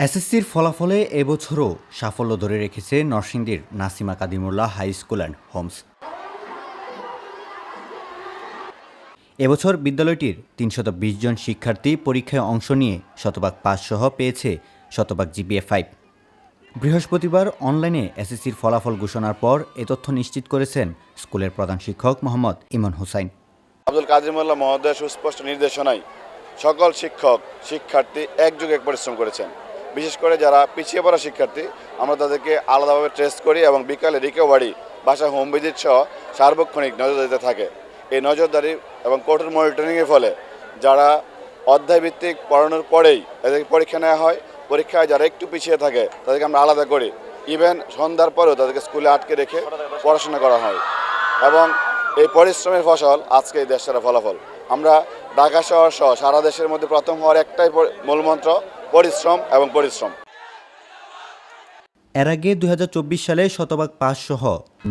এসএসসির ফলাফলে এবছরও সাফল্য ধরে রেখেছে নরসিংদীর Nasima Kadimullah high school and homes. এবছর বিদ্যালয়টির ৩২০ জন শিক্ষার্থী পরীক্ষায় অংশ নিয়ে শতভাগ পাসসহ পেয়েছে শতভাগ জিপিএ-5। বৃহস্পতিবার অনলাইনে এসএসসির ফলাফল ঘোষণার পর এ তথ্য নিশ্চিত করেছেন স্কুলের প্রধান শিক্ষক মোহাম্মদ ইমন হোসাইন। আব্দুল কাদিমুল্লাহ মহোদয়ের সুস্পষ্ট নির্দেশনায় সকল শিক্ষক শিক্ষার্থী একযোগে পরিশ্রম করেছেন। বিশেষ করে যারা পিছিয়ে পড়া শিক্ষার্থী আমরা তাদেরকে আলাদাভাবে টেস্ট করি এবং বিকালে রিকভারি বাসা হোম ভিজিট সহ সার্বক্ষণিক নজরদারিতে থাকে। এই নজরদারি এবং কঠোর মনিটরিংয়ের ফলে যারা অধ্যায়ভিত্তিক পড়ানোর পরেই এদেরকে পরীক্ষা নেওয়া হয়, পরীক্ষায় যারা একটু পিছিয়ে থাকে তাদেরকে আমরা আলাদা করি। ইভেন সন্ধ্যার পরেও তাদেরকে স্কুলে আটকে রেখে পড়াশোনা করা হয় এবং এই পরিশ্রমের ফসল আজকে এই দেশসেরা ফলাফল। আমরা ঢাকা শহর সহ সারা দেশের মধ্যে প্রথম হওয়ার একটাই মূলমন্ত্র পরিশ্রম এবং পরিশ্রম। এর আগে ২০২৪ সালে শতভাগ পাসসহ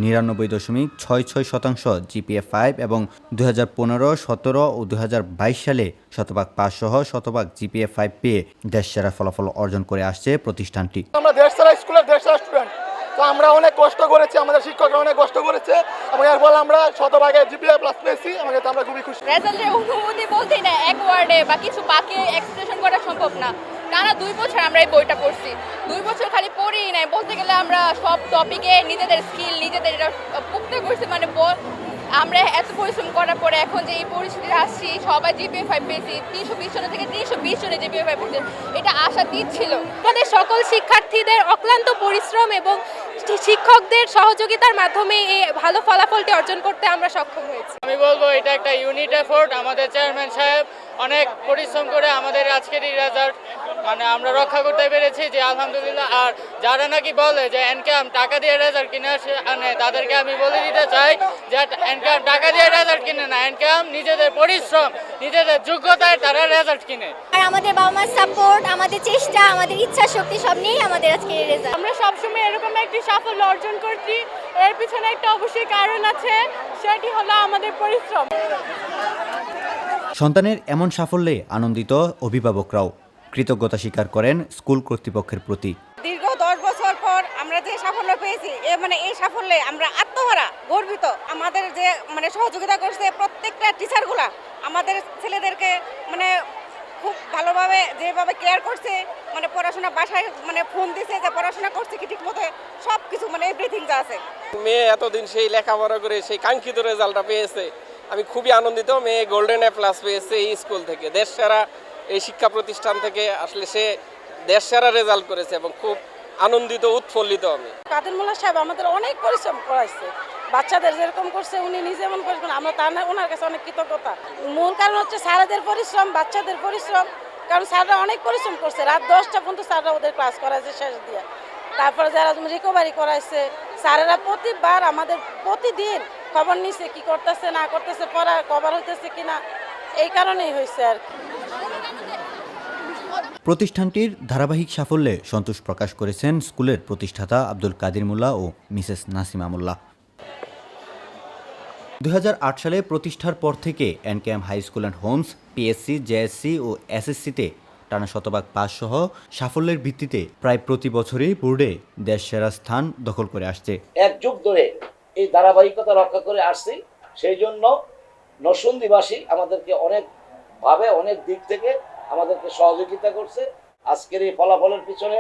৯৯.৬৬% জিপিএ-5 এবং ২০১৫, ১৭ ও ২০২২ সালে শতভাগ পাসসহ শতভাগ জিপিএ-5 পেয়ে দেশসেরা ফলাফল অর্জন করে আসছে প্রতিষ্ঠানটি। আমরা দেশসেরা স্কুলের দেশসেরা স্টুডেন্ট, তো আমরা অনেক কষ্ট করেছি, আমাদের শিক্ষকরা অনেক কষ্ট করেছে এবং এর ফলে আমরা শতভাগে জিপিএ+ পেয়েছি। আমরা খুবই খুশি। রেজাল্টের অনুভূতি বলতেই না, এক ওয়ার্ডে বা কিছু বাকি এক্সপ্রেশন করা সম্ভব না। টানা 2 বছর আমরা এই বইটা পড়ছি, 2 বছর খালি পড়িই নাই, বলতে গেলে আমরা সব টপিকে নিজেদের স্কিল নিজেদের এটা পুক্ত করছি। মানে আমরা এত পরিশ্রম করার পরে এখন যে এই পরিস্থিতিতে আসছি, সবাই জিপিএ-5 পেয়েছি, 320 জন থেকে 320 জনে জিপিএ-5 পড়ছে, এটা আশা দিচ্ছিল। আমাদের সকল শিক্ষার্থীদের অক্লান্ত পরিশ্রম এবং শিক্ষকদের সহযোগিতার মাধ্যমে এই ভালো ফলাফলটি অর্জন করতে আমরা সক্ষম হয়েছি। আমি বলবো এটা একটা ইউনিট এফোর্ট। আমাদের চেয়ারম্যান সাহেব অনেক পরিশ্রম করে আমাদের আজকের এই রেজাল্ট আমরা রক্ষা করতে পেরেছি, যে আলহামদুলিল্লাহ। আর যারা নাকি বলে যে এনকাম টাকা দিয়ে রেজাল্ট কিনে আনে, তাদেরকে আমি বলে দিতে চাই যে এনকাম টাকা দিয়ে রেজাল্ট কিনে না, এনকাম নিজেদের পরিশ্রম নিজেদের যোগ্যতায় তারা রেজাল্ট কিনে। আর আমাদের বাবা মার সাপোর্ট, আমাদের চেষ্টা, আমাদের ইচ্ছা শক্তি সব নিয়েই আমাদের আজকে এই রেজাল্ট। আমরা সবসময় এরকম একটি সাফল্য অর্জন করছি, এর পিছনে একটা অবশ্যই কারণ আছে, সেটি হলো আমাদের পরিশ্রম। সন্তানের এমন সাফল্যে আনন্দিত অভিভাবকরাও কৃতজ্ঞতা স্বীকার করেন স্কুল কর্তৃপক্ষের প্রতি। দীর্ঘ 10 বছর পর আমরা যে সাফল্য পেয়েছি, এই সাফল্যে আমরা আত্মহারা গর্বিত। আমাদের যে সহযোগিতা করছে প্রত্যেকটা টিচারগুলা, আমাদের ছেলেদেরকে খুব ভালোভাবে যেভাবে কেয়ার করছে, পড়াশোনা বাসায় ফোন দিছে যে পড়াশোনা করছে কি ঠিক মতো, সব কিছু এভরিথিং যা আছে। মেয়ে এতদিন সেই লেখাপড়া করে সেই কাঙ্ক্ষিত রেজাল্টটা পেয়েছে, আমি খুবই আনন্দিত। মেয়ে গোল্ডেন A+ পেয়েছে এই স্কুল থেকে, দেশসেরা এই শিক্ষা প্রতিষ্ঠান থেকে। আসলে সে দেশসেরা রেজাল্ট করেছে এবং খুব আনন্দিত উৎফুল্লিত আমি। কাদিমুল্লাহ সাহেব আমাদের অনেক পরিশ্রম করাইছে, বাচ্চাদের যেরকম করছে উনি নিজে এমন পরিশ্রম, আমরা ওনার কাছে অনেক কৃতজ্ঞতা। মূল কারণ হচ্ছে স্যারদের পরিশ্রম, বাচ্চাদের পরিশ্রম। কারণ স্যাররা অনেক পরিশ্রম করছে, রাত 10টা পর্যন্ত স্যাররা ওদের ক্লাস করাইছে শেষ দিয়ে। তারপরে যারা রিকভারি করাইছে, স্যারেরা প্রতিবার আমাদের প্রতিদিন খবর নিছে কি করতেছে না করতেছে, পড়া কভার হইতেছে কিনা, এই কারণেই হয়েছে আর কি। প্রতিষ্ঠানটির ধারাবাহিক সাফল্যে সন্তোষ প্রকাশ করেছেন স্কুলের প্রতিষ্ঠাতা আব্দুল কাদির মোল্লা ও মিসেস নাসিমা মোল্লা। ২০০৮ সালে প্রতিষ্ঠার পর থেকে NKM high school and homes PSC, JSC ও এসএসসিতে টানা শতভাগ পাসসহ সাফল্যের ভিত্তিতে প্রায় প্রতি বছরই বোর্ডে দেশসেরা স্থান দখল করে আসছে। এক যুগ ধরে এই ধারাবাহিকতা রক্ষা করে আসছি। সেই জন্য নরসিংদীবাসী আমাদেরকে অনেকভাবে অনেক দিক থেকে আমাদেরকে সহযোগিতা করছে। আজকের এই ফলাফলের পিছনে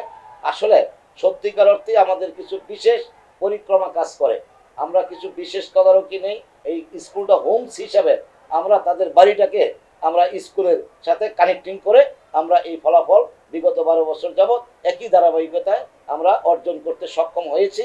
আসলে সত্যিকার অর্থে আমাদের কিছু বিশেষ পরিক্রমা কাজ করে। আমরা কিছু বিশেষ তদারকি নেই। এই স্কুলটা হোমস হিসাবে আমরা তাদের বাড়িটাকে আমরা স্কুলের সাথে কানেক্টিং করে আমরা এই ফলাফল বিগত 12 বছর যাবৎ একই ধারাবাহিকতায় আমরা অর্জন করতে সক্ষম হয়েছি।